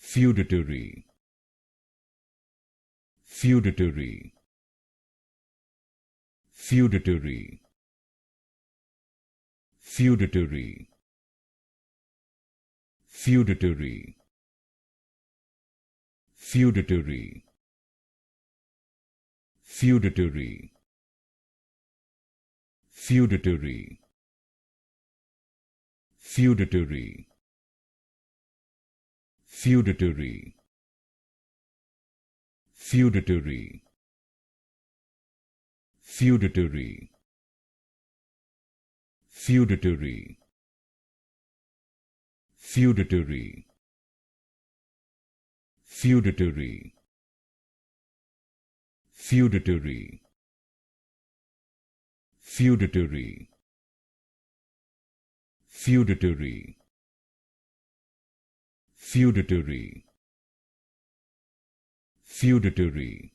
Feudatory, feudatory, feudatory, feudatory, feudatory, feudatory, feudatory, feudatory, feudatory, feudatory, feudatory, feudatory, feudatory, feudatory, feudatory, feudatory, feudatory, feudatory, feudatory, feudatory,